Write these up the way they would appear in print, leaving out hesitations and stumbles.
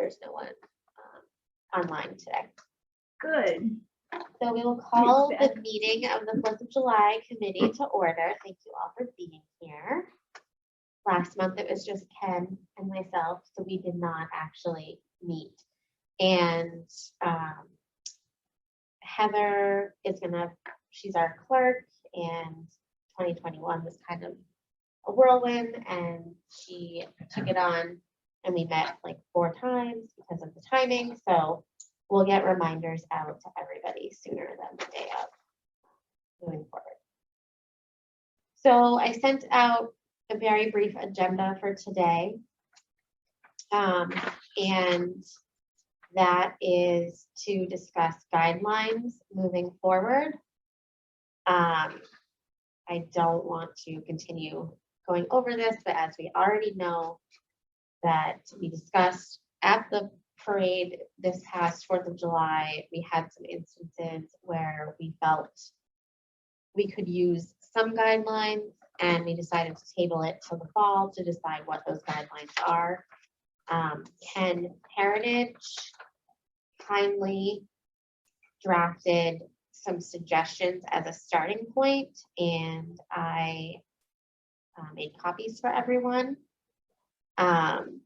there's no one online today. Good. So we will call the Exactly. meeting of the 4th of July committee to order. Thank you all for being here. Last month it was just Ken and myself, so we did not actually meet. And Heather is she's our clerk, and 2021 was kind of a whirlwind, and she took it on, and we met like 4 times because of the timing. So we'll get reminders out to everybody sooner than the day of moving forward. So I sent out a very brief agenda for today. And that is to discuss guidelines moving forward. I don't want to continue going over this, but as we already know that we discussed at the parade this past 4th of July, we had some instances where we felt we could use some guidelines, and we decided to table it till the fall to decide what those guidelines are. Ken Heritage kindly drafted some suggestions as a starting point, and I made copies for everyone. And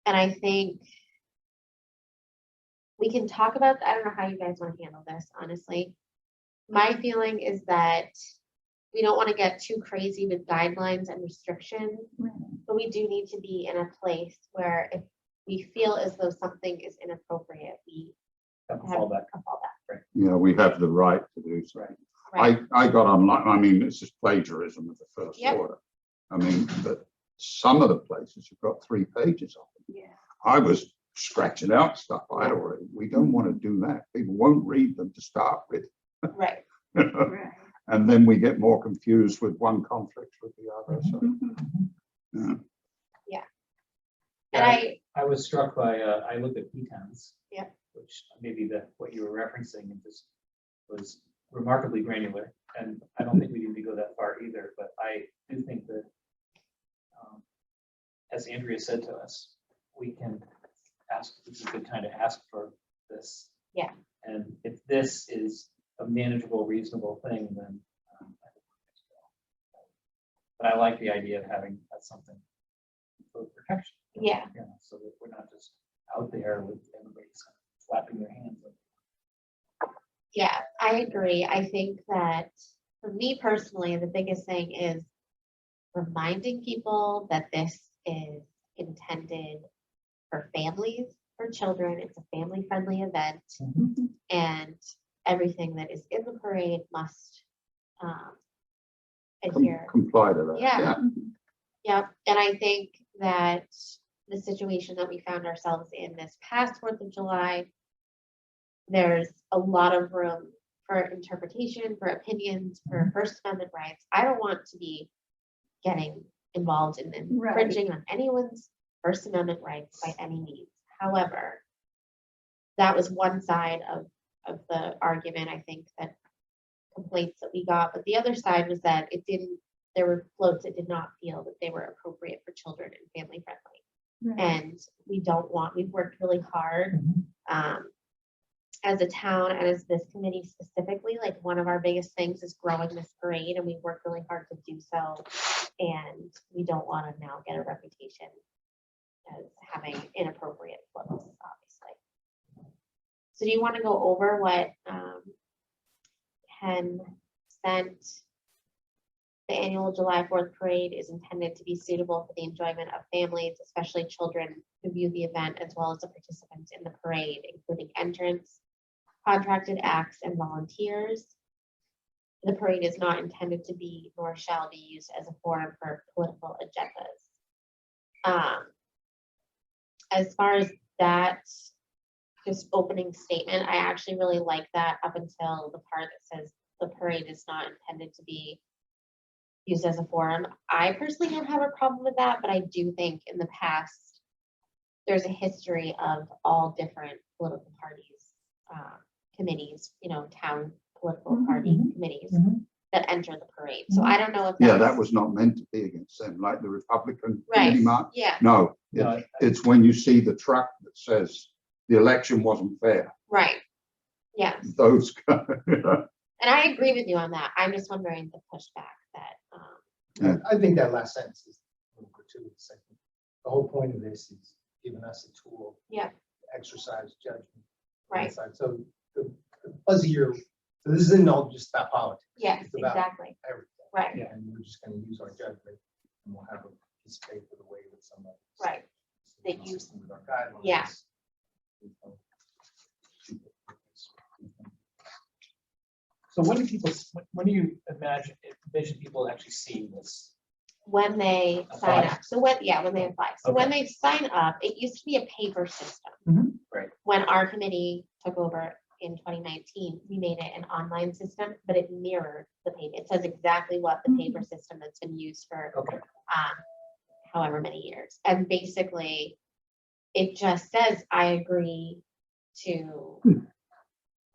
I think we can talk about, I don't know how you guys want to handle this, honestly. My feeling is that we don't want to get too crazy with guidelines and restrictions, but we do need to be in a place where if we feel as though something is inappropriate, we Have a have fallback. a fallback. Yeah, we have the right to do so. Right. I got online, I mean, this is plagiarism of the first Yep. order. I mean, but some of the places you've got 3 pages of it. Yeah. I was scratching out stuff I'd already, we don't want to do that. People won't read them to start with. Right. Right. And then we get more confused with one conflict with the other, so. Yeah. And I was struck by, I looked at P10s. Yeah. Which maybe what you were referencing and just was remarkably granular. And I don't think we need to go that far either, but I do think that, as Andrea said to us, we can ask, it's a good time to ask for this. Yeah. And if this is a manageable, reasonable thing, then I think we're good to go. But I like the idea of having something for protection. Yeah. So that we're not just out there with everybody's slapping their hands. Yeah, I agree. I think that for me personally, the biggest thing is reminding people that this is intended for families, for children. It's a family-friendly event, and everything that is in the parade must adhere. Comply to that. Yeah. Yep. And I think that the situation that we found ourselves in this past 4th of July, there's a lot of room for interpretation, for opinions, for First Amendment rights. I don't want to be getting involved in infringing on anyone's First Amendment rights by any means. However, that was one side of the argument, I think, that complaints that we got. But the other side was that there were floats that did not feel that they were appropriate for children and family friendly. And we've worked really hard as a town and as this committee specifically, like one of our biggest things is growing this parade, and we work really hard to do so. And we don't want to now get a reputation as having inappropriate floats, obviously. So do you want to go over what Ken sent? The annual July 4th parade is intended to be suitable for the enjoyment of families, especially children who view the event, as well as the participants in the parade, including entrants, contracted acts, and volunteers. The parade is not intended to be, nor shall be used as a forum for political agendas. As far as that just opening statement, I actually really like that up until the part that says the parade is not intended to be used as a forum. I personally don't have a problem with that, but I do think in the past there's a history of all different political parties, committees, town political party committees that enter the parade. So I don't know if Yeah, that that's- was not meant to be against them, like the Republican committee Right, march. yeah, No, No, it's when you see the truck that says the election wasn't fair. right. Yes, Those, and I agree with you on that. I'm just wondering the pushback that, Yeah. I think that last sentence is a little gratuitous. I think the whole point of this is giving us a tool. Yeah. to exercise judgment. on right, the side. So the fuzzier, so this isn't all just about politics. yes, It's about exactly, everything. right, Yeah. And we're just gonna use our judgment and we'll have a piece of paper to weigh with somebody. right. That you- Consistent with our guidelines. Yeah. So when do people, when do you envision people actually seeing this? When they sign Apply. up. So when they apply. So when they sign up, it used to be a paper system. Mhm. Right. When our committee took over in 2019, we made it an online system, but it mirrored the paper. It says exactly what the paper system that's been used for Okay, however many years. And basically, it just says, I agree to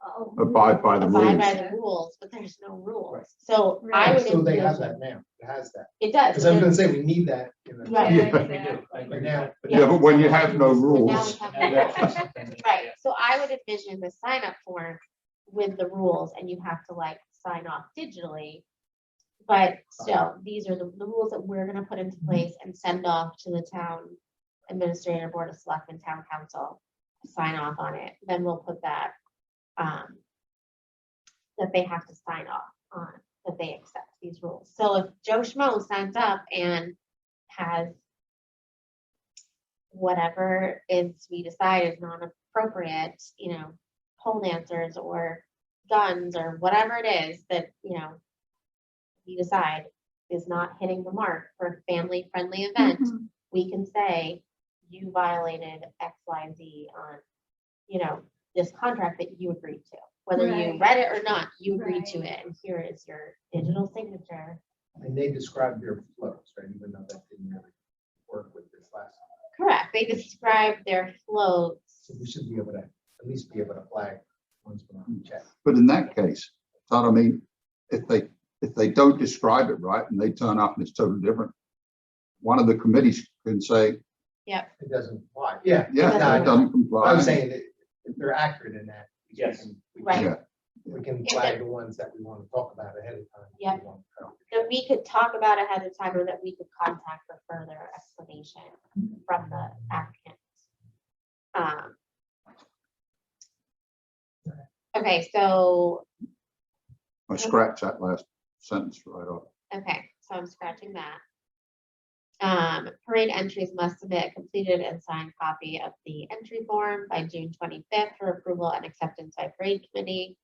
Oh, abide by the abide rules. by the rules, but there's no rules. Right. So I would So they have envision, that now. It has that. it does. Because I was so gonna say, we need that. in the- Right. Yeah, Yeah. we do. I agree But with now, that. Yeah, but when you have no But now rules, we have no That's rules. something, Right, so I would envision the sign up form with the rules and you have to like sign off digitally. But still, these are the rules that we're gonna put into place and send off to the town administrator, board of selectmen, town council. Sign off on it, then we'll put that, that they have to sign off on, that they accept these rules. So if Joe Schmo signs up and has whatever is we decide is non-appropriate, pole dancers or guns or whatever it is that, we decide is not hitting the mark for a family-friendly event, Mhm. we can say, you violated X, Y, Z on, this contract that you agreed to. Whether you Right. read it or not, you agreed to Right. it, and here is your digital signature. And they described their flows, right? Even though that didn't really work with this last. Correct, they describe their floats. So we should be able to, at least be able to flag ones we're on check. but in that case, Todd, I mean, if they don't describe it right and they turn up and it's totally different, one of the committees can say, It doesn't apply. Yeah. yeah, doesn't that doesn't I comply. was saying that if they're accurate in that. we Yes. can- we Right. can- Yeah. We can If flag the ones that we want to talk about ahead of time. if we Yep. want to cover. That we could talk about ahead of time or that we could contact for further explanation from the applicant. Okay, so, I scratched that last sentence right off. okay, so I'm scratching that. Parade entries must submit a completed and signed copy of the entry form by June 25th for approval and acceptance by parade committee.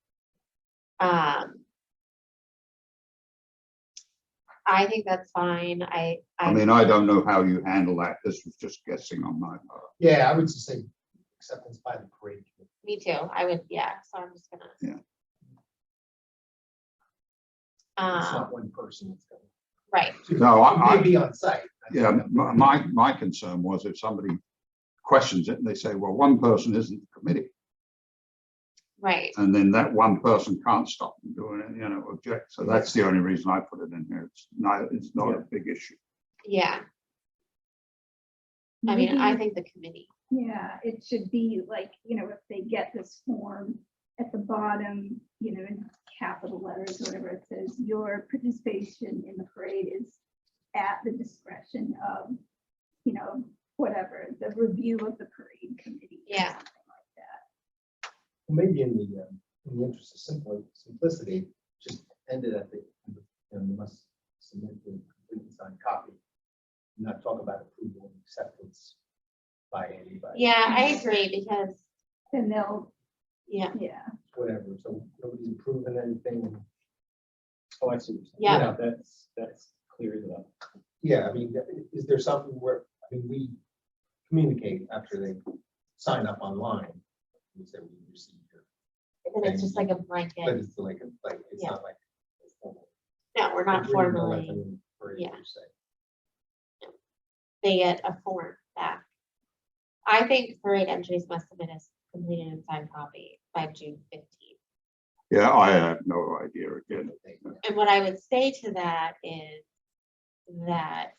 I think that's fine. I mean, I don't know how you handle that. This was just guessing on my part. Yeah, I would just say acceptance by the parade. committee. Me too, I would, yeah, so I'm just gonna. Yeah. It's Um, not one person. that's going right, to- No, I- It may be on site. Yeah, my concern was if somebody questions it and they say, well, one person isn't the committee, right, and then that one person can't stop them doing it, object. So that's the only reason I put it in here. It's not a big issue. yeah, I mean, I Maybe- think the committee, Yeah, it should be like, if they get this form at the bottom, in capital letters, whatever it says, your participation in the parade is at the discretion of, whatever, the review of the parade committee. or Yeah. something like that. Maybe in the interest of simplicity, just end it at the, you must submit the complete and signed copy. Not talk about approval and acceptance by anybody. yeah, I agree, because, Then they'll, yeah, yeah, Whatever, so nobody's approving anything. Oh, I see. what you're saying. Yeah. That's clear enough. Yeah, I mean, is there something where, we communicate after they sign up online. We say we received your, and then it's just like a but blanket, it's it's Yeah. not like. a formal no, we're not agreement to let formally, them in for it, yeah. per se. they get a form back. I think parade entries must submit a completed and signed copy by June 15th. Yeah, I have no idea again. And what I would say to that is that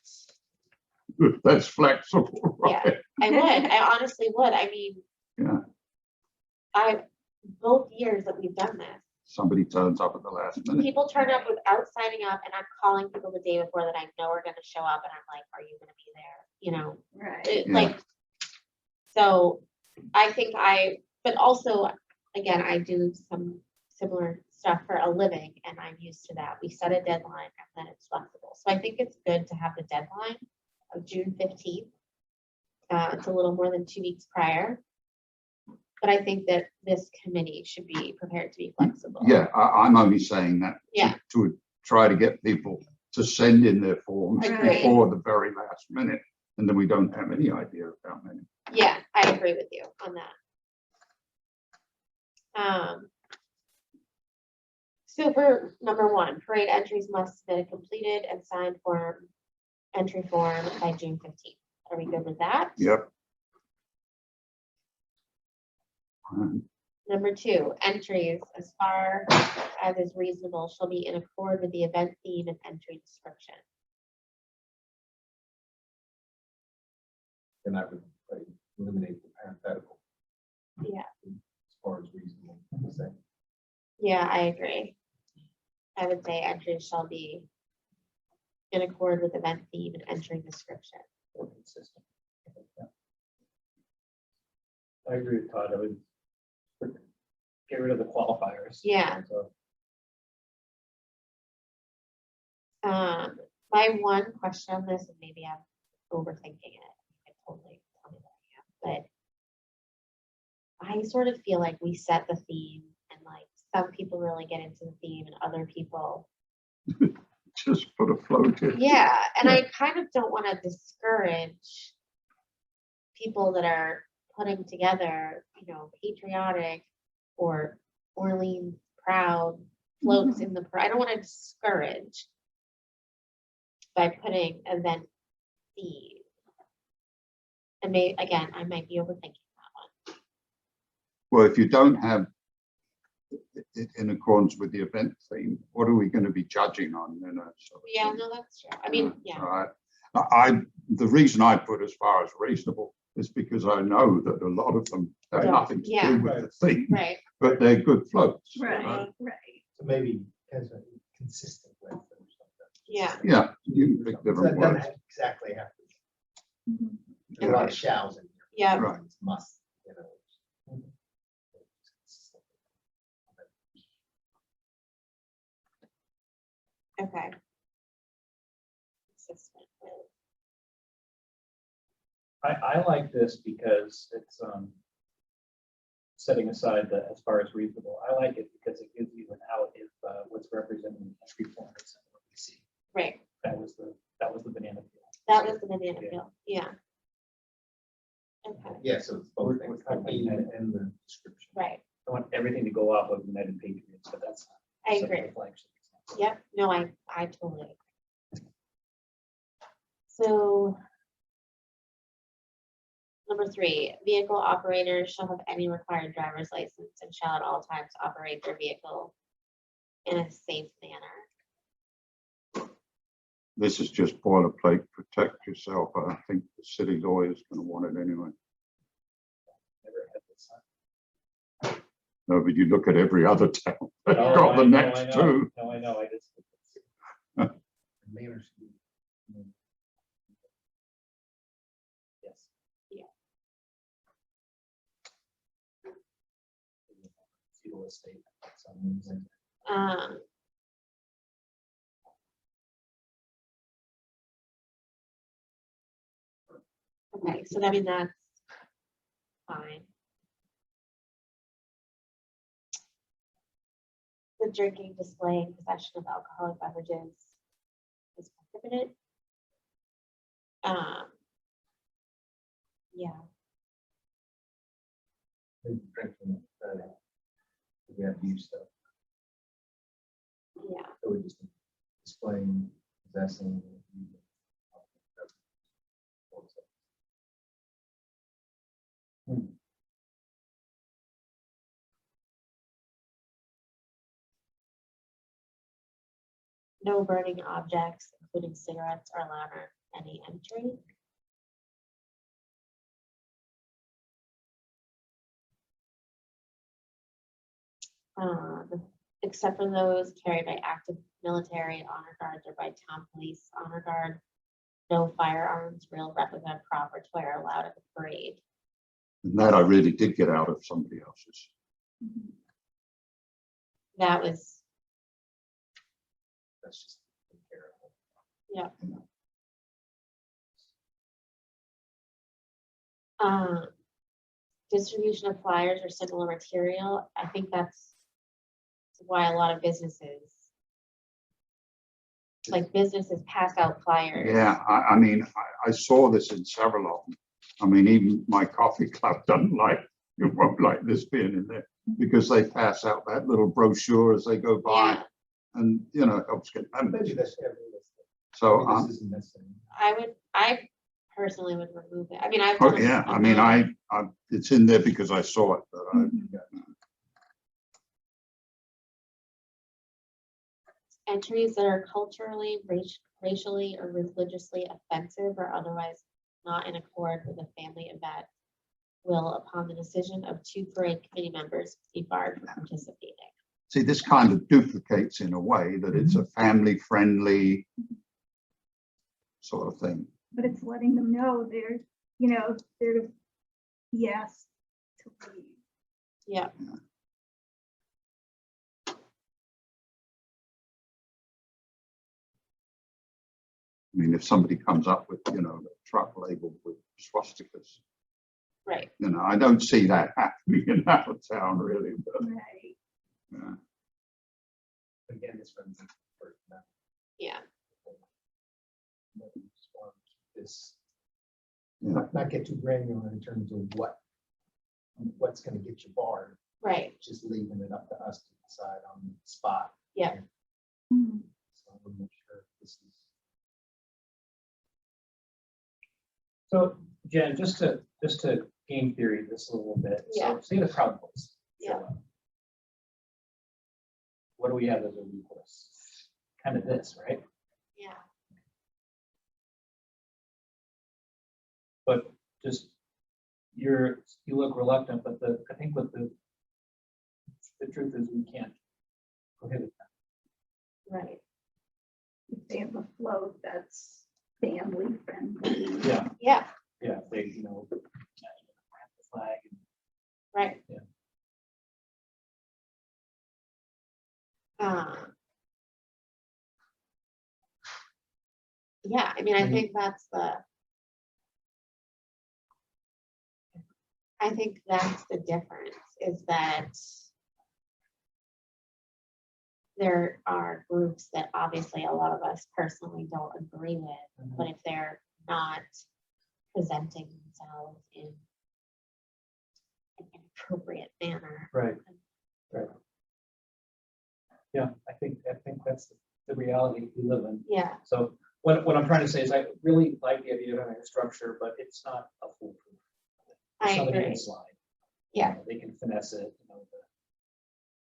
That's flexible, Yeah. right? I honestly would. I mean, Yeah, both years that we've done this, somebody turns up at the last minute. people turn up without signing up, and I'm calling people the day before that I know are gonna show up, and I'm like, are you gonna be there? You know, Right. Yeah. like, so I think but also, again, I do some similar stuff for a living, and I'm used to that. We set a deadline and then it's flexible. So I think it's good to have the deadline of June 15th. It's a little more than 2 weeks prior. But I think that this committee should be prepared to be flexible. Yeah, I'm only saying that Yeah. to try to get people to send in their forms Agreed. before the very last minute, and then we don't have any idea of how many. Yeah, I agree with you on that. So for number 1, parade entries must submit a completed and signed entry form by June 15th. Are we good with that? Yep. Number 2, entries as far as is reasonable shall be in accord with the event theme and entry description. And I would like, eliminate the parenthetical. Yeah. As far as reasonable to say. Yeah, I agree. I would say entries shall be in accord with event theme and entry description. Or consistent. Yeah. I agree with Todd. I would get rid of the qualifiers. Yeah. So, My one question on this, and maybe I'm overthinking it, you can totally tell me that I am, but I sort of feel like we set the theme, and like some people really get into the theme and other people, Just put a float in. yeah, and I kind of don't want to discourage people that are putting together, patriotic or Orleans proud floats in the, I don't want to discourage by putting event theme. And again, I might be overthinking that one. Well, if you don't have it in accordance with the event theme, what are we going to be judging on? So, Yeah, no, that's true. I mean, yeah, right. The reason I put as far as reasonable is because I know that a lot of them have Yeah. nothing to Yeah. do with the theme, right. but they're good floats. Right, right. So maybe as a consistent with. Or something. Yeah. Yeah, you can pick So different it doesn't words. exactly have to. Mhm. There's a lot of shalls in here. Yeah. Right. It's must, you know. Okay. Consistent with. I like this because it's setting aside the as far as reasonable. I like it because it gives you an out if what's represented in entry forms and what we see. Right. That was the banana peel. That was the banana Yeah. peel. Yeah. Okay. Yeah, so it's both We're things, the talking theme about- and the description. Right. I want everything to go off of United Patriots, but that's. I some of the agree. flagship examples. Yep. No, I totally agree. So. Number 3, vehicle operators shall have any required driver's license and shall at all times operate their vehicle in a safe manner. This is just boilerplate, protect yourself. I think the city lawyer is going to want it anyway. Never had this. No, but you look at every other town, they've Oh, got the I know, next I know. two. No, I know, I just. Mayor should be- Yes. Yeah. Feudal estate. Some- Okay, so I mean, that's fine. The drinking, display, and possession of alcoholic beverages is prohibited. Yeah, maybe drinking, we have used stuff, yeah, so we just displaying, possessing. No burning objects, including cigarettes, are allowed on any entry. Except for those carried by active military honor guards or by town police honor guard. No firearms, real replica, prop, or toy are allowed at the parade. And that I really did get out of somebody else's. That was, That's just. taken care of. distribution of flyers or similar material. I think that's why a lot of businesses, like businesses pass out flyers. Yeah, I mean, I saw this in several of them. I mean, even my coffee club doesn't like, it won't like this being in there because they pass out that little brochure as they go by Yeah, and, you know, helps get members. Maybe that's every listing. So, This isn't necessary. I personally would remove it. I mean, I've. oh, done a- yeah, a I mean, million. it's in there because I saw it, but I, Entries that are culturally, racially, or religiously offensive or otherwise not in accord with the family event will, upon the decision of 2 parade committee members, be barred from participating. see, this kind of duplicates in a way that it's a family-friendly sort of thing. But it's letting them know they're, you know, they're yes to leave. Yeah, I mean, if somebody comes up with, you know, a truck labeled with swastikas, right. you know, I don't see that happening in our town really, but, Right. yeah. Again, this one's for that. Yeah, This, Yeah. not get too granular in terms of what's gonna get you barred, right. just leaving it up to us to decide on the spot. Yeah. Mhm. So I want to make sure this is. So Jen, just to game theory this a little bit. Yeah. So say the Proud Boys. show Yeah. up. What do we have as a recourse? Kind of this, right? Yeah, But just you look reluctant, but I think what the truth is we can't prohibit that. right. If they have a float that's family friendly. Yeah, Yeah, yeah, they, plant the flag. right. Yeah. Yeah, I mean, I Mhm. think that's the difference is that there are groups that obviously a lot of us personally don't agree with, but if they're not presenting themselves in an inappropriate manner. Right. Right. Yeah, I think that's the reality we live in. Yeah, So what I'm trying to say is I really like the idea of having a structure, but it's not a foolproof. I Somebody agree. can slide. Yeah. They can finesse it,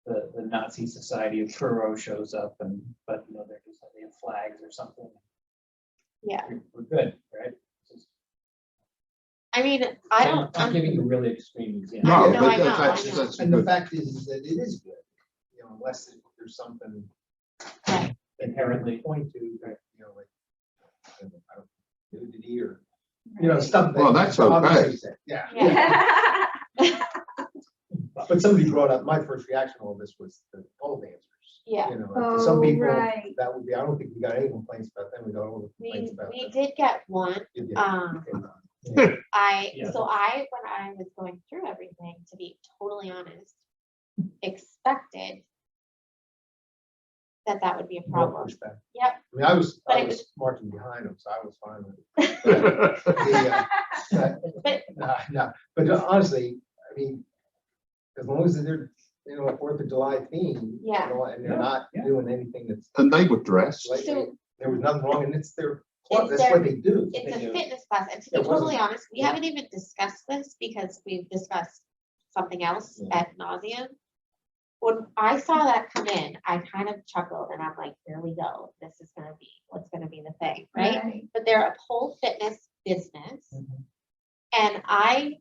the Nazi Society of Truro shows up but they're just, they have flags or something. yeah. We're good, right? I mean, I I'm don't, I'm giving you a really extreme example. No, No, but I know, that's, I know. that's a And the good, fact is that it is good, unless there's something right, Inherently. point to, that, like, I don't know, nudity or, Right. stuff. Well, that's okay. Yeah. yeah, But somebody brought up, my first reaction to all this was the pole dancers. yeah. To some Oh, people, right. that would be, I don't think we got any complaints about them, we got all the We, complaints about we them. did get one, You did. um, Yeah. when I was going through everything, to be totally honest, expected that would be a More problem. pushback. Yep, I mean, I was But it was- marching behind them, so I was fine with it. The, but, no, but honestly, I mean, as long as they're, a 4th of July theme. Yeah. And they're Yeah, not yeah. doing anything that's, and they were dressed. like, So- there was nothing wrong, and it's their, It's that's their- what they do. it's They a do. fitness class, and to be It wasn't- totally honest, we yeah. haven't even discussed this because we've discussed something else Yeah. ad nauseum. when I saw that come in, I kind of chuckled and I'm like, here we go. This is gonna be, what's gonna be the thing, right? But they're a pole fitness business. Mhm. And I,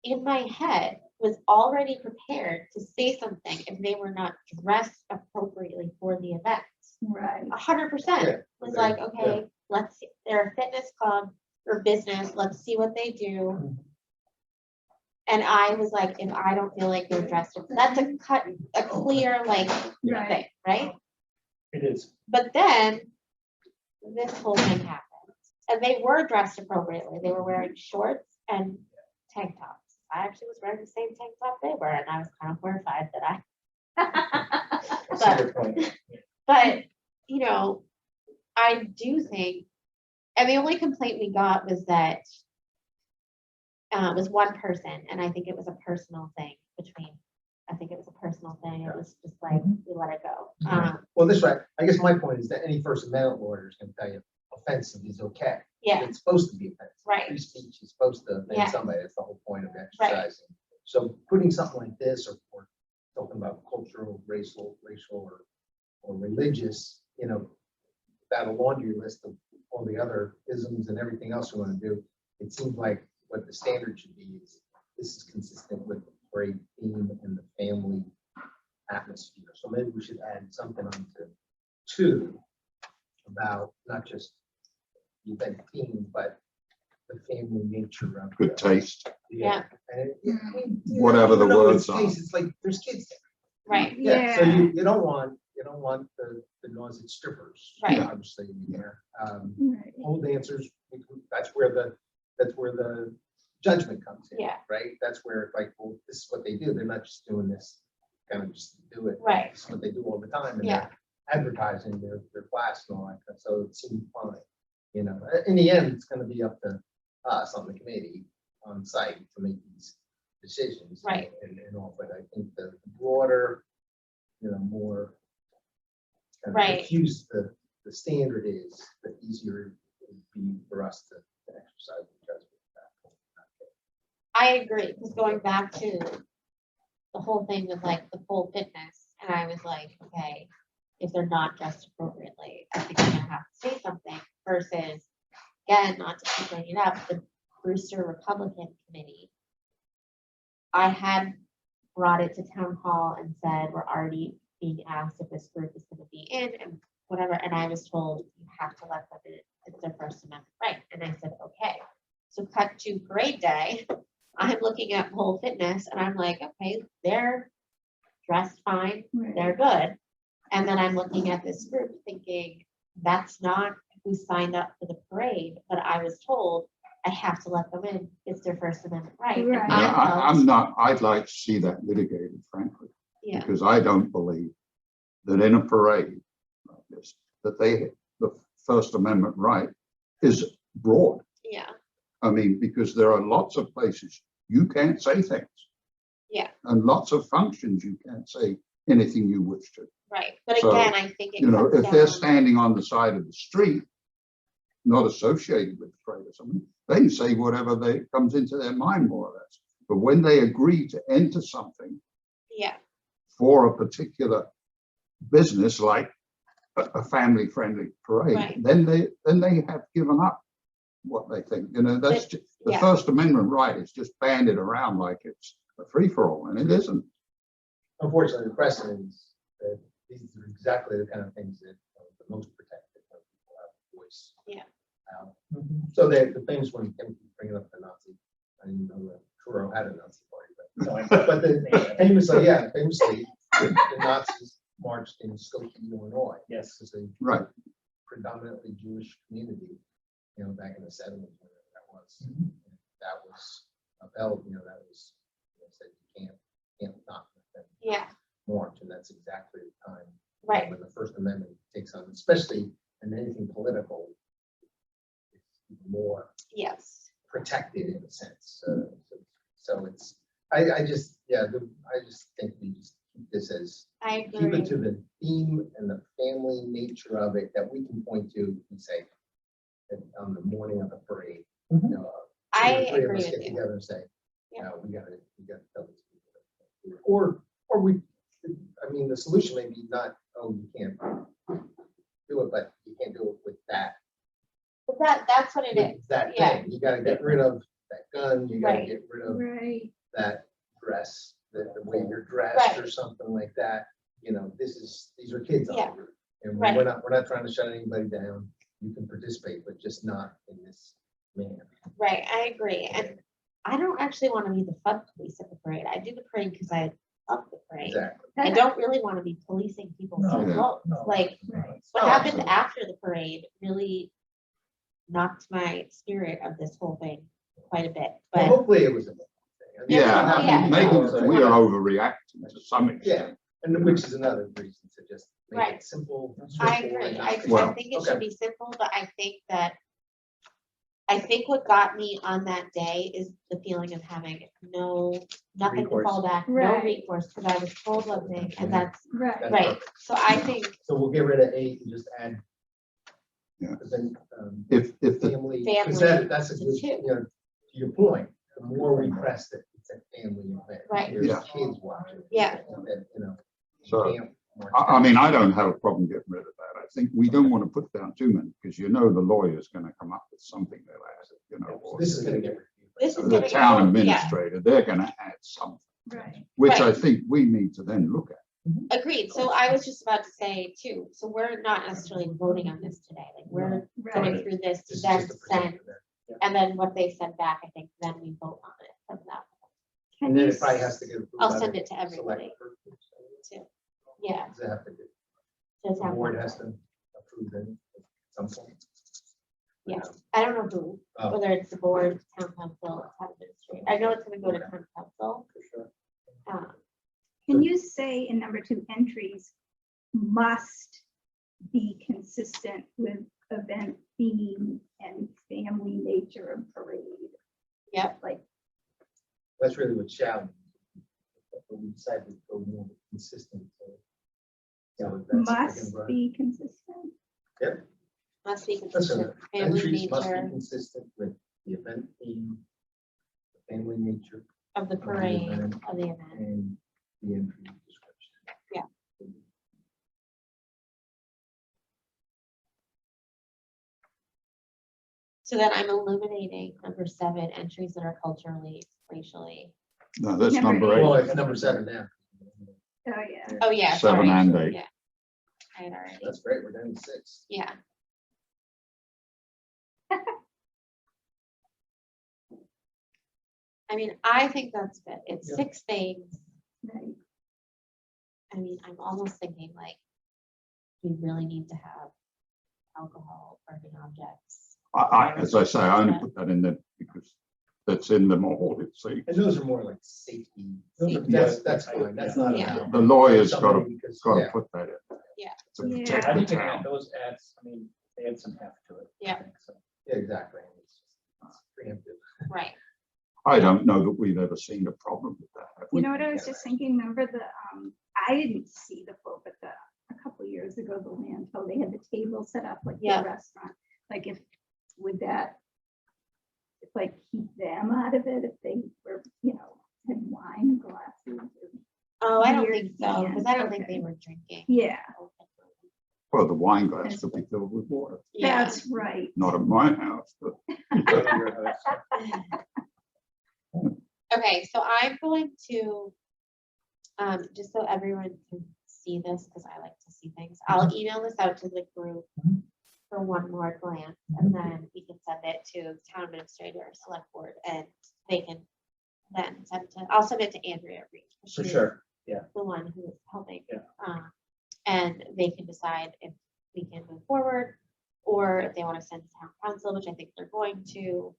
in my head, was already prepared to say something if they were not dressed appropriately for the event. Right. 100% Yeah, was okay, like, okay, let's see, they're a fitness club or business, let's see what they do. And I was like, if I don't feel like they're dressed, that's a clear like Right. thing, right? It is. But then this whole thing happened. And they were dressed appropriately. They were wearing shorts and tank tops. I actually was wearing the same tank top they were, and I was kind of horrified that I see your point. but, you know, I do think, and the only complaint we got was that was one person, and I think it was a personal thing between, I think it was a personal thing. It was just like, we let it go. Well, this way, I guess my point is that any First Amendment lawyer is gonna tell you offensive is okay. Yeah, It's supposed to be offensive. right, Free speech is supposed to Yeah. offend somebody. That's the whole point of exercising. So putting something like this or talking about cultural, racial, or religious, you know, that a laundry list of all the other isms and everything else we want to do, it seems like what the standard should be is this is consistent with the parade theme and the family atmosphere. So maybe we should add something onto two about not just the event theme, but the family nature of Good it. taste. Yeah. And I mean, Whatever the even though words it's are. case, it's like there's kids there. right, Yeah, so Yeah. you don't want the nauseous strippers, Right. obviously, in there. Right. Pole dancers, that's where the judgment comes in. Yeah. Right? That's where it's like, well, this is what they do. They're not just doing this, kind of just do it. Right. It's what they do all the time. And Yeah. they're advertising their class and all that. So it seemed fine. You know, in the end, it's gonna be up to us on the committee on site to make these decisions. Right. And all, but I think the broader, more kind of Right. diffuse the standard is, the easier it would be for us to exercise the judgment. I agree, because going back to the whole thing with like the pole fitness, and I was like, okay, if they're not dressed appropriately, I think I'm gonna have to say something versus, again, not to keep bringing it up, the Brewster Republican Committee. I had brought it to town hall and said, we're already being asked if this group is gonna be in and whatever, and I was told, you have to let them in, it's their First Amendment right, and I said, okay. So cut to parade day, I'm looking at pole fitness and I'm like, okay, they're dressed fine, Right. they're good. And then I'm looking at this group thinking, that's not who signed up for the parade, but I was told I have to let them in, it's their First Amendment right. And Right. Yeah, I felt- I'm not, I'd like to see that litigated, frankly, Yeah, because I don't believe that in a parade like this, that the First Amendment right is broad. yeah, I mean, because there are lots of places you can't say things. Yeah. And lots of functions you can't say anything you wish to. right. But So, again, I think it You know, comes if they're down, standing on the side of the street, not associated with the parade or something, they can say whatever comes into their mind, more or less. But when they agree to enter something yeah, for a particular business, like a family-friendly parade, Right. then they have given up what they think. You know, that's the yeah. First Amendment right is just banded around like it's a free-for-all, and it isn't. Unfortunately, the precedent is that these are exactly the kind of things that are the most protected when people have a voice. Yeah. So the things when Tim keeps bringing up the Nazi, I didn't know that Truro had a Nazi party, but famously, the Nazis marched in Skokie, Illinois. Yes. This is a Right. predominantly Jewish community, back in the 70s, whenever that was. Mhm. That was upheld, that was, said you can't not let them Yeah, march, and that's exactly the time right, when the First Amendment takes on, especially in anything political, it's even more yes, protected in a sense. So it's, I just think we just keep this as, I keep it agree. to the theme and the family nature of it that we can point to and say that on the morning of the parade, Mhm. two or I three of agree us with get you. together and say, Yeah. we gotta tell these people. Or we, I mean, the solution may be not, oh, you can't do it, but you can't do it with that. But that's what it is. With that yeah. thing, you gotta get rid of that gun, you gotta Right. get rid of Right. that dress, the way you're dressed or Right. something like that. You know, these are kids on Yeah. the route. And Right. we're not trying to shut anybody down. You can participate, but just not in this manner. Right, I agree. And I don't actually want to be the fun police at the parade. I do the parade because I love the parade. Exactly. I don't really want to be policing people's No, clothes. no. Like, Right. what Oh, happened absolutely. after the parade really knocked my spirit of this whole thing quite a bit. Well, But hopefully it was a. thing. I mean, Yeah, what I yeah. mean, happened maybe before, we are overreacting to some Yeah, extent. and which is another reason to just make Right. it simple. I straightforward, agree. not I Well, think it okay. should be simple, but I think what got me on that day is the feeling of having nothing to fall Recourse. back, no Right. recourse, because I was told one thing, and that's Right. That's right. perfect. So I think, So we'll get rid of 8 and just add. Yeah. But then, If the, family, Family because that's a to good, two. you know, to your point, the more we press it, it's a family event. Right. There's Yeah. kids watching. Yeah. And, you know. So, you can't march I down. mean, I don't have a problem getting rid of that. I think we don't want to put down too many, because you know the lawyer's gonna come up with something they'll add, you know. or This is gonna get. reviewed by This is somebody. The gonna town go- yeah. administrator, they're gonna add something, Right. which I Right. think we need to then look at. agreed. So I was just about to say too, so we're not necessarily voting on this today. Like, we're going Right. through this to This is then just a send, present event. and then what they send back, I think, then we vote on it from that. Can And then you it probably has to get. approved I'll by send the it to select everybody person. too. Yeah. Does it have to get- to The town board council. has to approve it at some point. Yeah. I don't know who, Oh. whether it's the board, town council, town administrator. I know it's gonna go to town council. For sure. Can you say in number 2, entries must be consistent with event theme and family nature of parade? Yep. Like, That's really what shall. means. But we decided to go more consistent. So that's must be consistent? Yep. Must be Listen, consistent, family entries must be nature consistent with the event theme, the family nature, of the parade, of the event. and the entry description. Yeah. So then I'm eliminating number 7, entries that are culturally, racially. No, that's Number number Well, 8. it's number 7 now. Oh, yeah. Oh, yeah, 7 sorry. and 8. Yeah. I had already, That's great, we're down to 6. yeah. I mean, I think that's good. It's Yeah. 6 things. Right. I mean, I'm almost thinking like, we really need to have alcohol, burning objects. As I say, I only put that in there because that's in them all, it's And those are more like safety. Safety. That's fine, that's not. Yeah. about the lawyer's got to, somebody because- got to yeah. put that in. Yeah. To Yeah. protect I the think they town. add those ads, I mean, they add some heft to it. I Yeah. think, so. Yeah, exactly. It's preemptive. Right. I don't know that we've ever seen a problem with that. have You we? know what I was just thinking, remember I didn't see the full, but a couple of years ago, the Landfill, they had the table set up like Yeah. the restaurant. Like would that like keep them out of it if they were, had wine glasses? Oh, I don't Weird, think so, because I don't think okay. they were drinking. Yeah, Well, the wine glass could be filled with water, Yeah. that's right. not at my house, but Go to your house. Okay, so I'm going to, just so everyone can see this, because I like to see things, I'll email this out to the group Mhm. for one more glance, and then we can send it to town administrator or select board, and they can then I'll send it to Andrea Reed. For she's sure. The one who is helping. Yeah. And they can decide if we can move forward, or if they want to send to town council, which I think they're going to.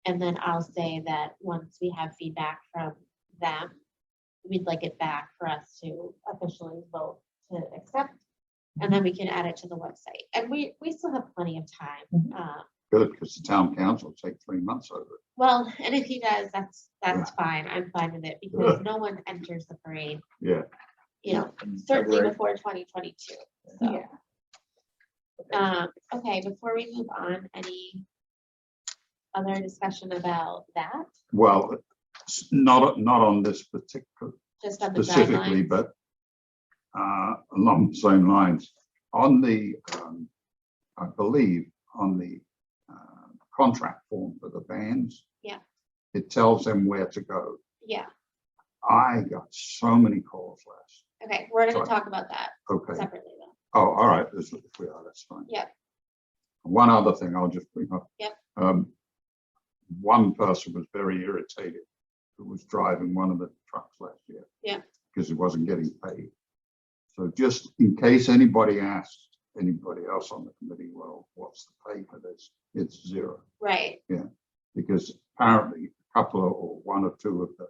And then I'll say that once we have feedback from them, we'd like it back for us to officially vote to accept. And then we can add it to the website. And we still have plenty of time. Mhm. good, because the town council will take 3 months over it. Well, and if he does, that's fine. I'm fine with it because no one enters the parade, Yeah, certainly February. before 2022. So, Yeah. okay, before we move on, any other discussion about that? well, not on this particular, Just on the specifically, guidelines? but along the same lines, on the, I believe, on the contract form for the bands. Yeah. It tells them where to go. Yeah, I got so many calls last. okay, we're gonna Sorry. talk about that Okay. separately though. Oh, all right. That's fine. Yep. One other thing I'll just bring up. Yep. One person was very irritated who was driving one of the trucks last year. Yeah. Because he wasn't getting paid. So just in case anybody asks anybody else on the committee, well, what's the pay for this? It's zero. Right, Because apparently a couple or one or two of the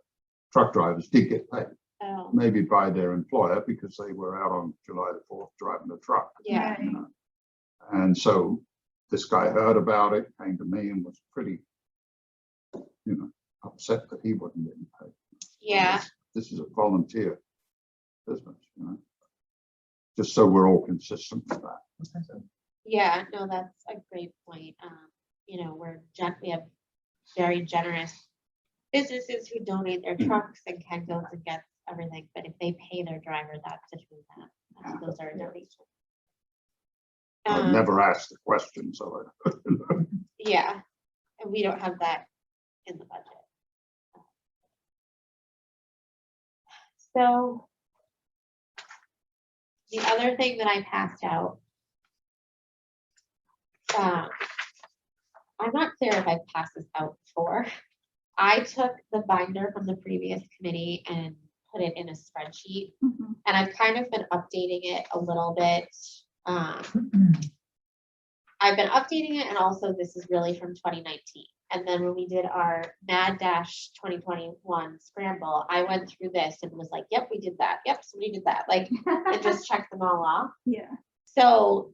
truck drivers did get paid, oh, maybe by their employer because they were out on July the 4th driving the truck. yeah, Right. You know. And so this guy heard about it, came to me and was pretty, upset that he wasn't getting paid. yeah, This is a volunteer business, just so we're all consistent with that. So, yeah, no, that's a great point. We have very generous businesses who donate their trucks and Ken goes and gets everything, but if they pay their driver, that's between them. Those are donations. I've never asked the question, so Yeah, and we don't have that in the budget. So the other thing that I passed out, I'm not clear if I've passed this out before. I took the binder from the previous committee and put it in a spreadsheet, Mhm. and I've kind of been updating it a little bit. I've been updating it, and also this is really from 2019. And then when we did our Mad Dash 2021 scramble, I went through this and was like, yep, we did that. Yep, somebody did that. Like, and just checked them all off. Yeah, So,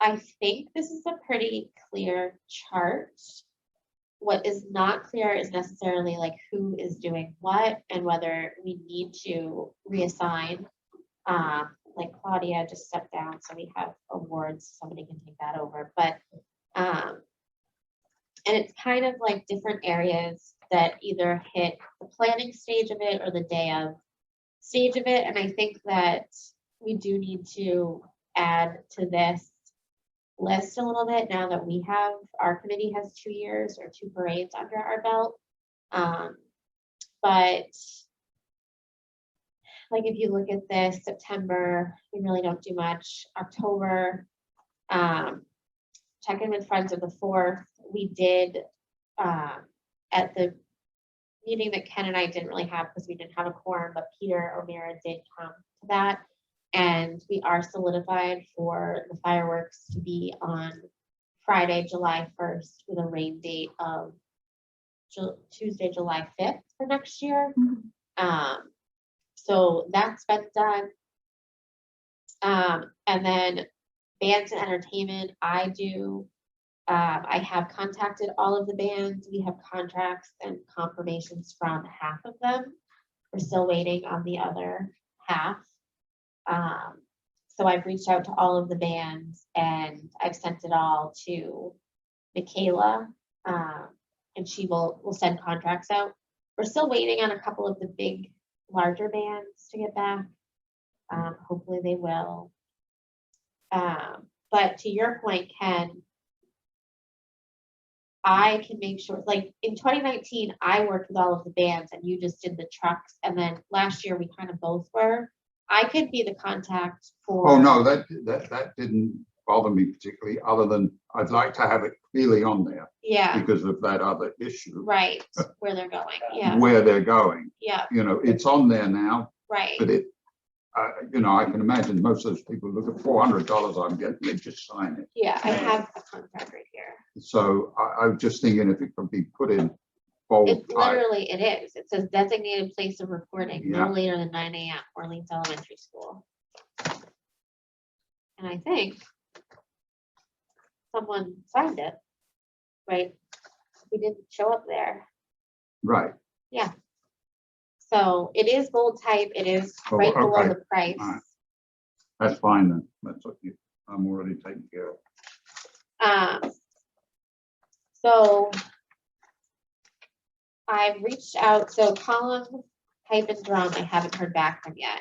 I think this is a pretty clear chart. What is not clear is necessarily like who is doing what and whether we need to reassign. Like Claudia just stepped down, so we have awards, somebody can take that over, but, and it's kind of like different areas that either hit the planning stage of it or the day of stage of it, and I think that we do need to add to this list a little bit now that we have, our committee has 2 years or 2 parades under our belt. But like if you look at this, September, we really don't do much. October, check in with Friends of the Fourth. We did at the meeting that Ken and I didn't really have because we didn't have a quorum, but Peter O'Meara did come to that. And we are solidified for the fireworks to be on Friday, July 1st with a rain date of Tuesday, July 5th for next year. So that's been done. And then bands and entertainment, I have contacted all of the bands. We have contracts and confirmations from half of them. We're still waiting on the other half. So I've reached out to all of the bands and I've sent it all to Michaela, and she will send contracts out. We're still waiting on a couple of the big, larger bands to get back. Hopefully they will. But to your point, Ken, I can make sure, like in 2019, I worked with all of the bands and you just did the trucks. And then last year we kind of both were. I could be the contact for. Oh, no, that didn't bother me particularly, other than I'd like to have it clearly on there Yeah, because of that other issue, right, where they're going. Yeah, where they're going. yeah, It's on there now, right. but I can imagine most of those people look at $400 I'm getting, they just sign it. Yeah, I have a contract right here. So I was just thinking if it could be put in bold It type. literally, it is. It says designated place of reporting, Yeah. no later than 9 a.m. Orleans Elementary School. And I think someone signed it, right? We didn't show up there. Right. So it is bold type. It is Oh, right below okay. the price. All right. That's fine then. That's okay. I'm already taken care of. So I've reached out, so Colin Pipe and Drum, I haven't heard back from yet.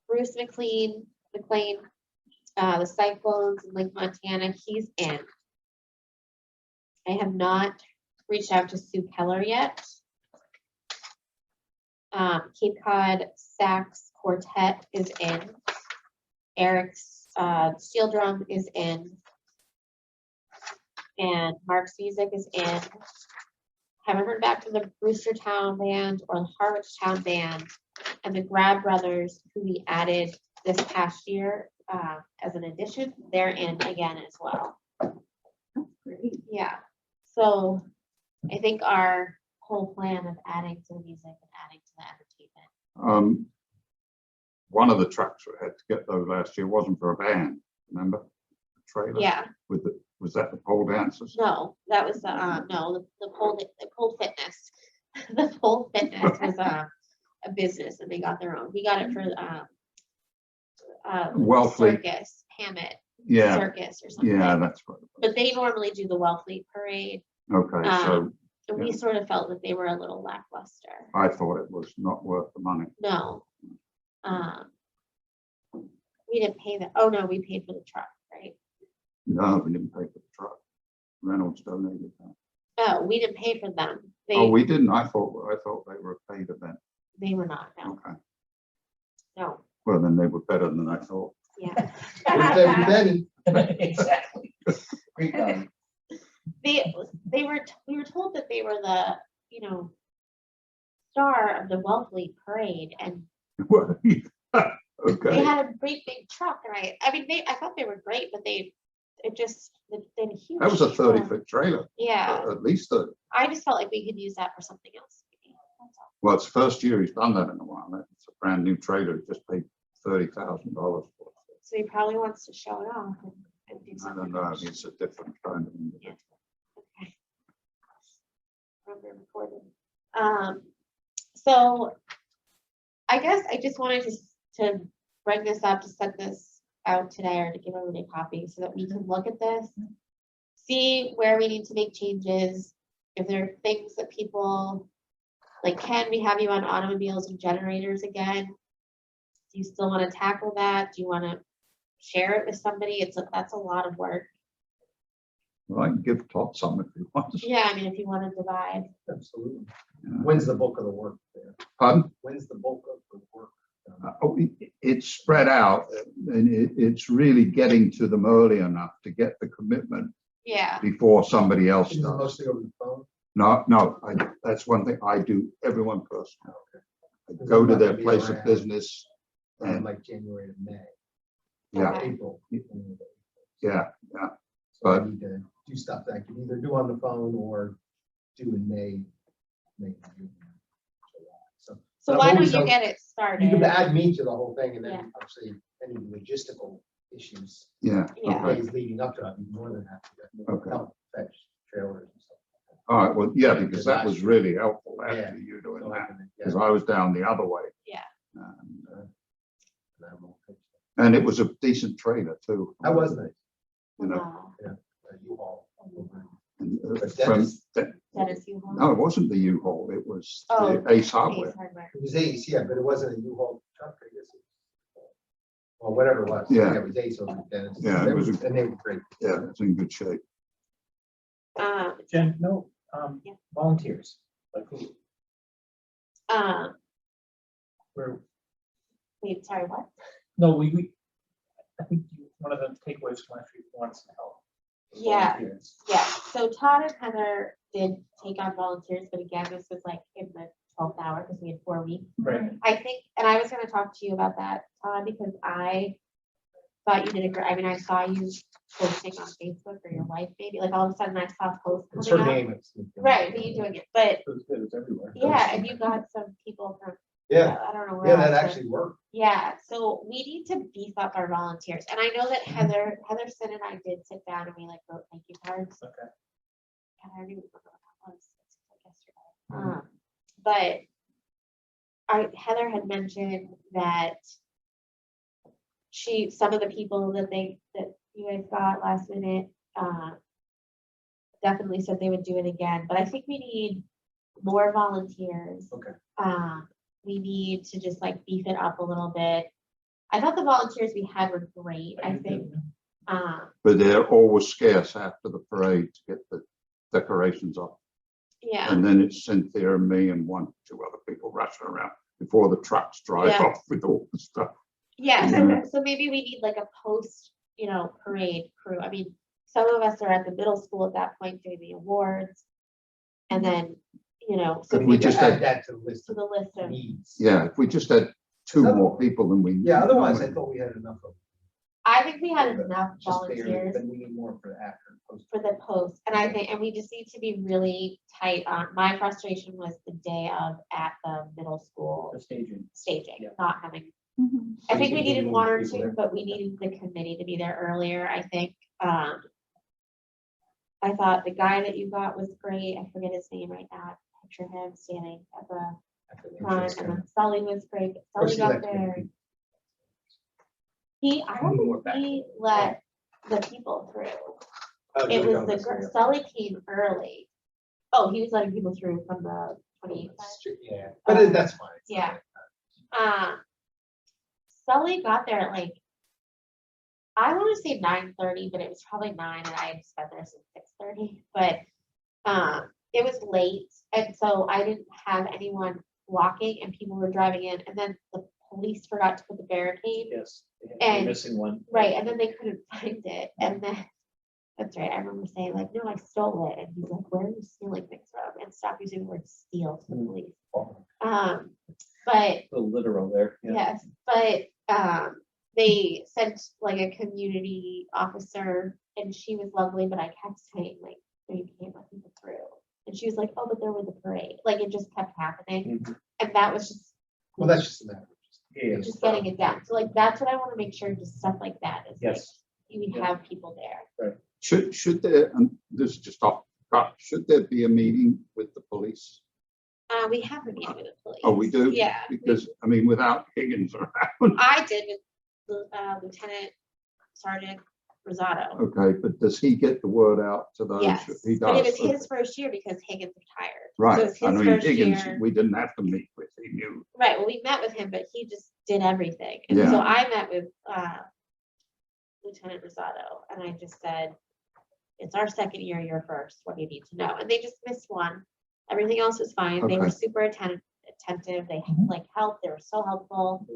Bruce McLean, the Cyclones in Lake Montana, he's in. I have not reached out to Sue Keller yet. Cape Cod Sax Quartet is in. Eric's Steel Drum is in. And Mark's Music is in. Haven't heard back from the Brewstertown Band or the Harwichtown Band. And the Grab Brothers, who we added this past year as an addition, they're in again as well. That's great. Yeah, so I think our whole plan of adding to the music and adding to the entertainment. One of the tracks we had to get though last year wasn't for a band, remember? The trailer Yeah, with the, was that the pole dancers? no, that was the pole fitness. The pole fitness was a business and they got their own. We got it for Wellfleet. circus, Hammett Yeah, Circus or something. yeah, that's right. But they normally do the Wellfleet parade. Okay, so And we sort of felt that they were a little lackluster. I thought it was not worth the money. No. We didn't pay that. Oh, no, we paid for the truck, right? No, we didn't pay for the truck. Reynolds donated that. No, we didn't pay for them. Oh, we didn't. I thought they were a paid event. They were not, no, Okay. no, Well, then they were better than I thought. yeah. Where's every penny? Exactly. Great value. We were told that they were the, star of the Wellfleet parade and Well, they okay. had a great big truck and I thought they were great, but they had a huge. That was a truck. 30-foot trailer, Yeah, at least 30. I just felt like we could use that for something else. That's all. Well, it's the first year he's done that in a while. It's a brand new trailer. He just paid $30,000 for it. So he probably wants to show it off and do I something. don't know. It's a different kind of individual. Okay. Remember recording. So I guess I just wanted to bring this up, to set this out today or to give everybody a copy so that we can look at this, see where we need to make changes. If there are things that people, like, can we have you on automobiles and generators again? Do you still want to tackle that? Do you want to share it with somebody? That's a lot of work. Well, I can give Todd some if he wants. Yeah, I mean, if you want to divide. Absolutely. Yeah. When's the bulk of the work there? Pardon? When's the bulk of the work done? It's spread out and it's really getting to them early enough to get the commitment Yeah, before somebody else Is it does. mostly over the phone? No, that's one thing I do, everyone personally. I go to their place of business and, Like January to May, yeah, Okay. April. yeah, So I But- need to do stuff that I can either do on the phone or do in May. June, July. So so I've why don't always you done- get it you can started? add me to the whole thing and Yeah. then obviously any logistical issues. yeah. Yeah. Okay. Days leading up to it, I'd be more than happy to Okay. help fetch trailers and stuff. All right, well, yeah, because that was really helpful Yeah. after you doing So I that, can- because yeah, I was down the other way. Yeah. And, and I'm all fixed. and it was a decent trailer too. That was nice. You know, Wow. U-Haul. and, But from, Dennis, you want? no, it wasn't the U-Haul, it was Oh, the Ace Hardware. Ace Hardware. It was Ace, yeah, but it wasn't a U-Haul truck, I guess. Well, whatever it was. Yeah. It was Ace over Dennis. Yeah, it was a- And they were great. Yeah, it's in good shape. Jen, no, Yeah. volunteers, like who, where, Wait, sorry, what? no, I think one of the takeaways from last week wants some help. with Yeah. volunteers. Yeah, so Todd and Heather did take on volunteers, but again, this was like in the 12th hour because we had 4 weeks. Right, I think, and I was gonna talk to you about that, Todd, because I thought you did a great, I mean, I saw you posting on Facebook or your wife, maybe, like all of a sudden I saw a post It's her coming up. name. It's- Right, but you doing it, but it was good, it was everywhere. yeah, and you got some people from, Yeah, I don't know where. yeah, that else, but- actually worked. Yeah, so we need to beef up our volunteers, and I know that Heatherson and I did sit down and we like wrote thank you cards. Okay. God, I don't even remember what that was. It seems like yesterday. But Heather had mentioned that some of the people that you guys got last minute, definitely said they would do it again, but I think we need more volunteers. Okay. We need to just like beef it up a little bit. I thought the volunteers we had were great, I think. But they're always scarce after the parade to get the decorations up. Yeah, And then it's Cynthia and me and 1, 2 other people rushing around before the trucks drive Yeah. off with all the stuff. yeah, Yeah. so maybe we need like a post, parade crew. I mean, some of us are at the middle school at that point doing the awards. And then, so If We we need to just add had- that to the list to of the list of, needs. Yeah, if we just had 2 more people than we. Yeah, otherwise I thought we had enough of. I think we had enough Just barely, volunteers but we need more for the after. post. for the post. And I think, and we just need to be really tight on, my frustration was the day of at the middle school The staging. staging, Yeah. not having. Mhm. I So think you we think needed need 1 or people 2, there? but we needed the committee to be there earlier, I think. I thought the guy that you got was great. I forget his name right now. I picture him standing at the After the front, entrance and kind then Sully was great. but of- Or Sully she got liked to make there. people- I Need don't more think he backup. let the people through. Oh, It you're was the, talking about girl- Sully came early. Oh, he was letting people through from the 28th. Yeah, but that's fine. It's Yeah. not- Sully got there at like, I want to say 9:30, but it was probably 9 and I had just been there since 6:30, but it was late. And so I didn't have anyone walking and people were driving in, and then the police forgot to put the barricade. Yes. They're And- missing one. Right, and then they couldn't find it, and then, that's right, I remember saying like, no, I stole it, and he's like, where are you stealing things from? And stop using the word steal to the Mm. police. Oh, But, the literal there. Yeah. yes, but, they sent like a community officer, and she was lovely, but I kept saying like, no, you can't let people through. And she was like, oh, but they're with the parade, like, it just kept happening, Mhm. and that was just, Well, that's just a matter of. Yeah. just getting it down, so like, that's what I wanna make sure, just stuff like that is like, Yes. you Yeah. have people there. Should there, and this is just off, should there be a meeting with the police? We have a meeting with the police. Oh, we do? Yeah, Because, I mean, without Higgins around, I did with Lieutenant Sergeant Rosado. okay, but does he get the word out to those? Yes, He but it was does. his first year because Higgins retired. So Right, it's I his mean, first Higgins, year. we didn't have to meet with, he knew. Right, well, we met with him, but he just did everything. And so Yeah. I met with Lieutenant Rosado, and I just said, it's our second year, you're first, what do you need to know? And they just missed one. Everything else was fine. They were Okay. super attentive. They Mhm. like helped, they were so helpful.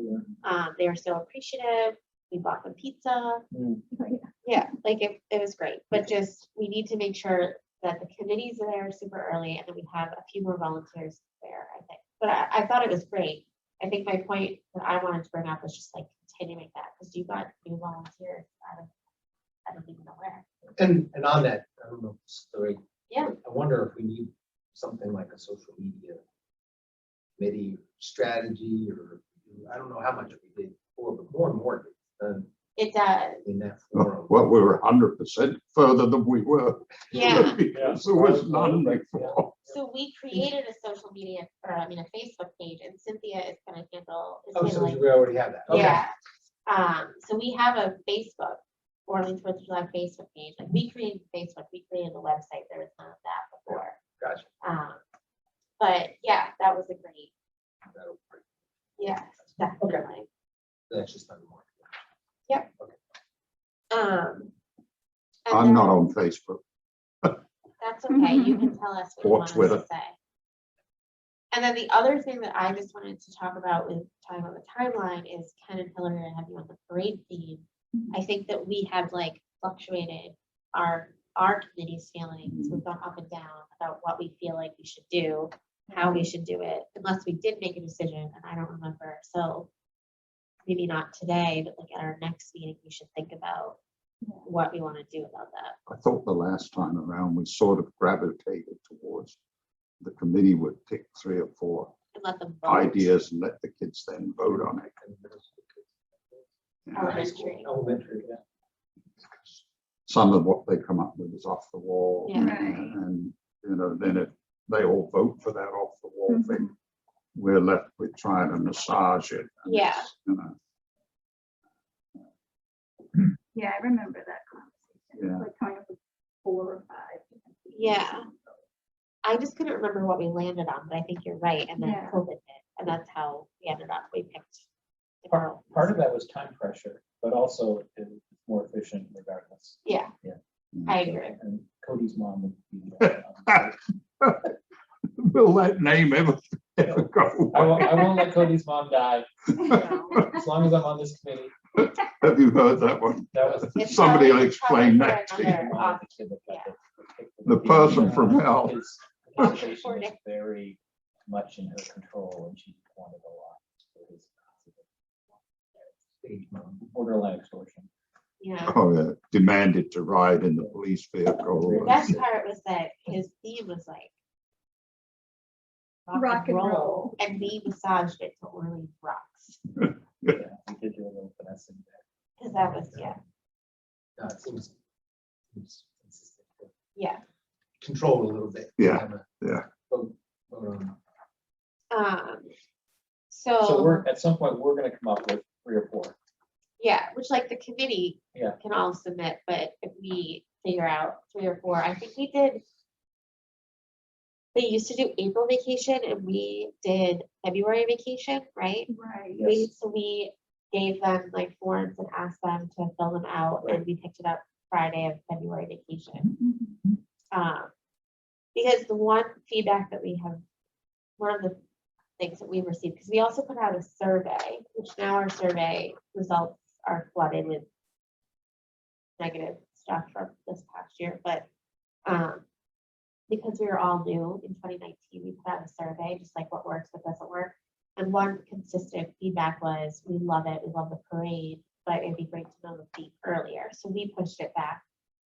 They were so appreciative. We bought them pizza. Mm. Oh, yeah. Yeah, like it was great, but just, we need to make sure that the committees are there super early and then we have a few more volunteers there, I think. But I thought it was great. I think my point that I wanted to bring up was just like continuing that, because you got new volunteers I don't even know where. And on that, I don't know, if it's the right. Yeah. I wonder if we need something like a social media committee strategy, or I don't know how much we did before, but more and more gets done It does, in that forum. Well, we were 100% further than we were. yeah. Because there was none before. So we created a social media, or I mean, a Facebook page, and Cynthia is gonna handle. is Oh, so handling- we already have that. Okay. Yeah, so we have a Facebook, Orleans Fourth of July Facebook page, like we created Facebook, we created the website, there was none of that before. Gotcha. But yeah, that was a great, That'll work. yes, definitely. That's just on the market. And I'm not then- on Facebook. That's okay, you can tell us what you Or want us Twitter. to say. And then the other thing that I just wanted to talk about with time on the timeline is Ken and Hillary are having on the parade theme. I think that we have like fluctuated our committee's feelings. We've gone up and down about what we feel like we should do, how we should do it, unless we did make a decision, and I don't remember. So maybe not today, but like at our next meeting, we should think about what we want to do about that. I thought the last time around, we sort of gravitated towards the committee would pick 3 or 4 And let them vote. ideas and let the kids then vote on it. You know, Elementary. Elementary, yeah. Some of what they come up with is off the wall. Yeah. Right. And, you know, then if they all vote for that off the wall Mhm. thing, we're left with trying to massage it. and Yeah. it's, you know, Yeah, I remember that conversation. Yeah. Like coming up with 4 or 5. different Yeah. solutions. I just couldn't remember what we landed on, but I think you're right, and then Yeah. COVID hit, and that's how we ended up, we picked. Part of that was time pressure, but also it's more efficient regardless. Yeah. Yeah. I agree. And Cody's mom would be. Will that name ever go I away? won't let Cody's mom die, as long as I'm on this committee. Have you heard that one? That was. It's Somebody will probably- explain probably that for to you. another the mom of office. the kid that got The person from hell. His Option education for was Nick. very much in her control, and she wanted a lot. So his Stage mom. borderline extortion. Yeah. Oh, yeah, demanded to ride in the police vehicle. The best part was that his theme was like Rock and roll. and we massaged it to Orleans rocks, Yeah, we did do a little finessing there. because that was, yeah, No, it seems consistent. yeah. Control a little bit. Yeah, Have a yeah. vote on So So, we're, at some point, we're gonna come up with 3 or 4. yeah, which like the committee Yeah. can all submit, but if we figure out 3 or 4, I think we did. They used to do April vacation and we did February vacation, right? Right. We gave them like forms and asked them to fill them out and we picked it up Friday of February vacation. Mhm. Because the one feedback that we have, one of the things that we've received, because we also put out a survey, which now our survey results are flooded with negative stuff from this past year, but because we were all new in 2019, we put out a survey, just like what works, what doesn't work. And one consistent feedback was, we love it, we love the parade, but it'd be great to know the date earlier. So we pushed it back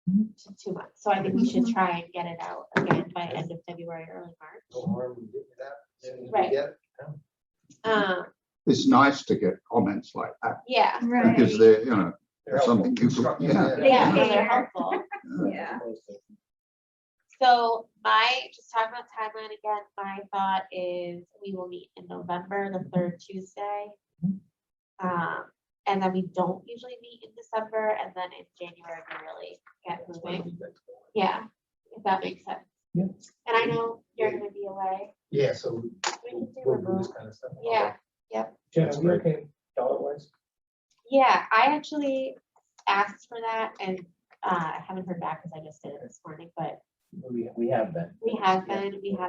to 2 months. So I think we should Mhm. try and get it out again by end of February, early March. no harm in getting that. As soon as we Right. get it, yeah. It's nice to get comments like that Yeah, Right. because they're, you know, They're helpful. something you could, Constructive, yeah. yeah, no, Yeah. they're helpful. Yeah. So just talking about timeline again, my thought is we will meet in November, the 3rd Tuesday. And then we don't usually meet in December, and then in January we really get That's why moving. we like- Yeah, if that makes sense. Yeah. And I know you're gonna be away. Yeah, so We can do we'll do remote. this kind of stuff. Yeah, Jen, That's are we great. okay dollar wise? yeah, I actually asked for that and I haven't heard back because I just did it this morning, but We have been. we have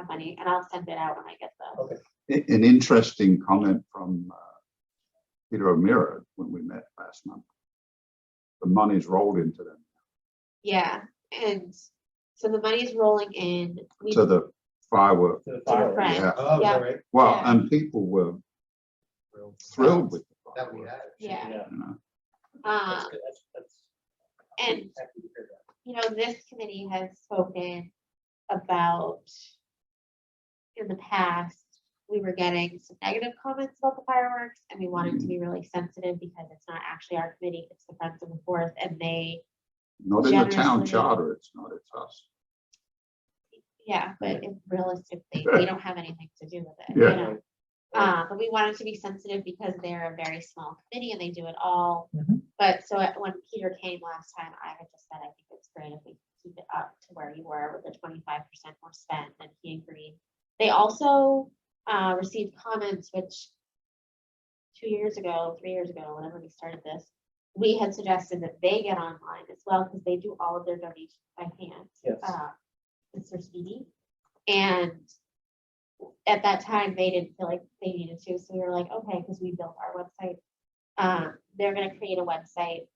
money, and I'll send it out when I get the. Okay. An interesting comment from Peter O'Meara when we met last month. The money's rolled into them, Yeah, and so the money's rolling in. We to the firework. To the the fireworks. friends. Yeah. Oh, is Yeah. that right? Well, Yeah. and people were thrilled with the That we fireworks, had. Yeah. Yeah, you know. that's Um, good. That's. and Happy to hear that. you know, this committee has spoken about in the past, we were getting some negative comments about the fireworks and we wanted to be really sensitive because it's not actually our committee, it's the Friends of the Fourth, and they, Not in the town Generously. charter, it's not, it's us. yeah, but realistically, we don't have anything to do with it, you Yeah. know? But we wanted to be sensitive because they're a very small committee and they do it all. Mhm. But so when Peter came last time, I had just said, I think it's great if we keep it up to where you were with the 25% more spent, and he agreed. They also received comments, which 2 years ago, 3 years ago, whenever we started this, we had suggested that they get online as well, because they do all of their donations by hand. Yes. Mr. Speedy. And at that time, they didn't feel like they needed to, so we were like, okay, because we built our website. They're gonna create a website.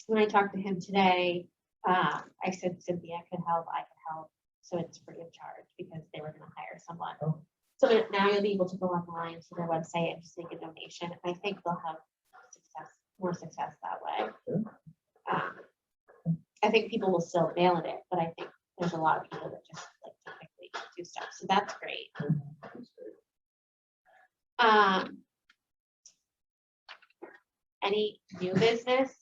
When I talked to him today, I said Cynthia could help, I could help, so it's free of charge because they were gonna hire someone. Oh. So now you'll be able to go online to their website and just make a donation, and I think they'll have more success that way. I think people will still mail it, but I think there's a lot of people that just like to quickly do stuff, so that's great. That's great. Any new business?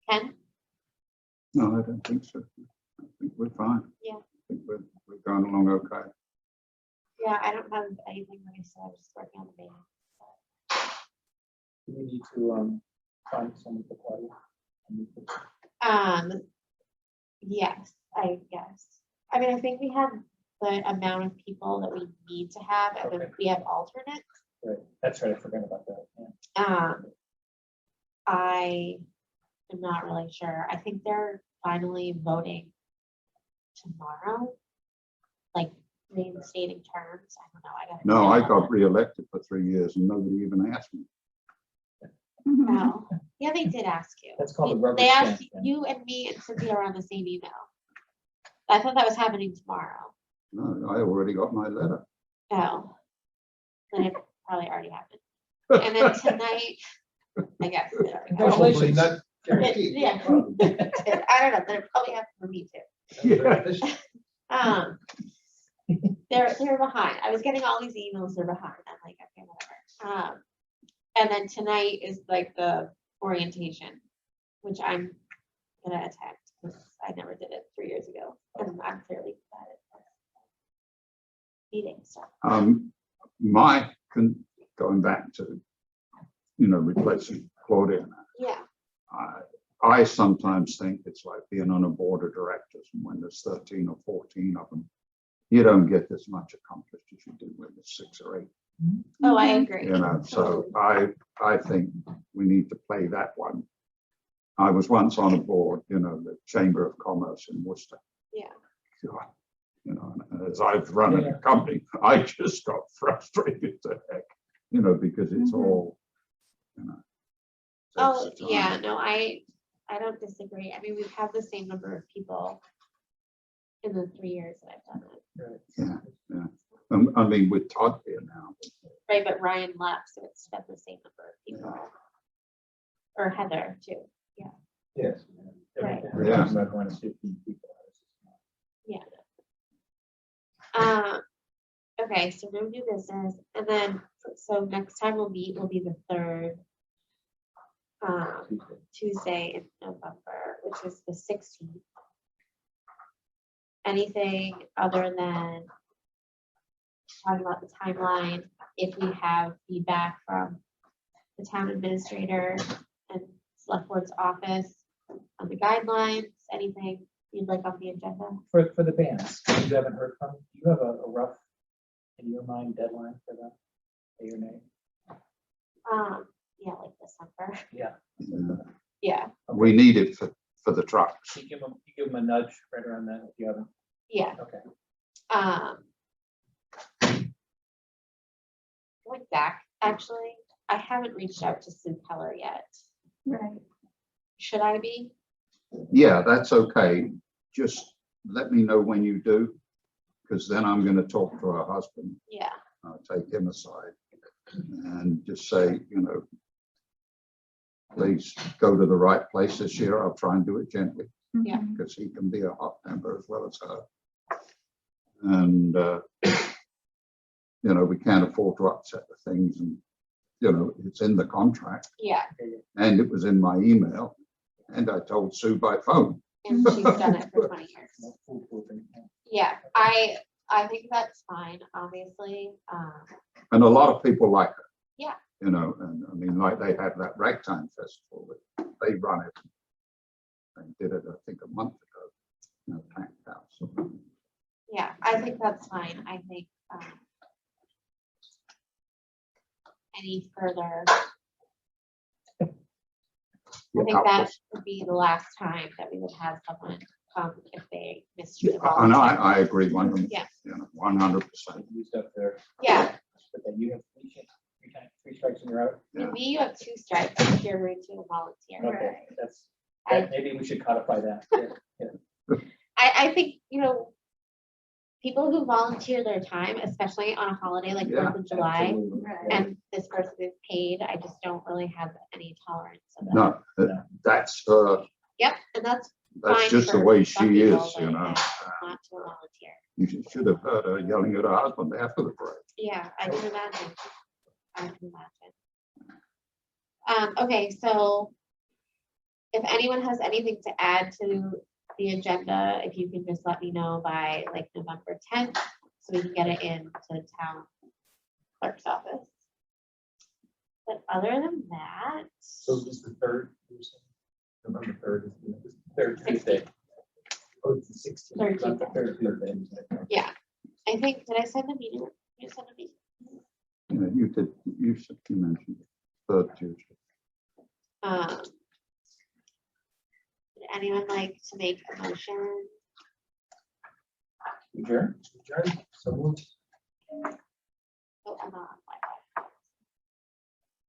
Ken? No, I don't think so. I think we're fine. Yeah. I think we're going along okay. Yeah, I don't have anything, like I said, I'm just working on the meeting. Do we need to find someone to play? Yes, I guess. I mean, I think we have the amount of people that we need to have, and then Okay. we have alternates. Right, that's right, I forgot about that, yeah. I am not really sure. I think they're finally voting tomorrow, like reinstating terms. I don't know. I gotta. No, I check on got reelected for 3 years and nobody even asked me. that. No. Yeah, they did ask you. That's called a You- rubber They asked stamp, then. you and me and Cynthia are on the same email. I thought that was happening tomorrow. No, I already got my letter. Oh. Then it probably already happened. And then tonight, I guess. it already happened. Hopefully Congratulations. not guaranteed. Yeah. I don't know, then it probably happened for me too. Yeah. They're behind. I was getting all these emails, they're behind. I'm like, okay, whatever. And then tonight is like the orientation, which I'm gonna attend, because I never did it 3 years ago, and I'm fairly bad at meeting stuff. Going back to, replacing Claudia. Yeah, I sometimes think it's like being on a board of directors, and when there's 13 or 14 of them, you don't get as much accomplished as you do when there's 6 or 8. oh, I agree. So I think we need to play that one. I was once on a board, the Chamber of Commerce in Worcester. Yeah. God, and as I've run a company, I just got frustrated to heck, because it's Mhm. all, Oh, takes time. yeah, no, I don't disagree. I mean, we've had the same number of people in the 3 years that I've done it. I mean, with Todd here now, Right, but Ryan left, so it's been the same number of people. Or Heather too. Yes. Right. Everything's about going to 15 people. Okay, so no new business, and then, so next time we'll meet will be the 3rd Tuesday in November, which is the 16th. Anything other than talking about the timeline, if we have feedback from the town administrator and select board's office on the guidelines, anything you'd like on the agenda? For the bands, you haven't heard from, do you have a rough, in your mind, deadline for that? A or nay? Yeah, like December. Yeah. Yeah, we need it for the trucks. You give them a nudge right around that if you haven't, yeah. okay. Like Zach, actually, I haven't reached out to Sue Keller yet. Right. Should I be? Yeah, that's okay. Just let me know when you do, because then I'm going to talk to her husband. Yeah, I'll take him aside and just say, please go to the right place this year. I'll try and do it gently, Yeah. Mhm. because he can be a hot temper as well as her. And, we can't afford to upset the things, and, it's in the contract, yeah, and it was in my email, and I told Sue by phone. and she's done it for 20 years. No foolproofing, yeah. Yeah, I think that's fine, obviously. And a lot of people like her. Yeah. And I mean, like they had that ragtime festival, they run it. They did it, I think, a month ago, packed house. Yeah, I think that's fine. I think any further, I think that would be the last time that we would have someone come if they missed the And volunteer. I agree, 100%. Yeah. 100%. Used up there, Yeah, but then you have three strikes and you're out. with me, you have 2 strikes if you're rude to a volunteer. Okay, Right. I- maybe we should codify that. Yeah. I think, people who volunteer their time, especially on a holiday like Yeah, 4th of July, Absolutely. Right. Yeah. and this person is paid, I just don't really have any tolerance of that. No, that's her, Yep, and that's that's fine just the for way some she people, is, but not to a volunteer. You should have heard her yelling at her husband after the parade. Yeah, I can imagine. I can imagine. Okay, so if anyone has anything to add to the agenda, if you can just let me know by like November 10th, so we can get it in to the town clerk's office. But other than that, So this is the 3rd, you're saying? November 3rd is the next. Third Tuesday. Oh, it's the 16th, not the 13th. 13th. Yeah, I think, did I send a meeting? You sent a meeting? Yeah, you did, you mentioned it, third Tuesday. Would anyone like to make a motion? Sure. Adjourn, so moved. Oh, I'm not on.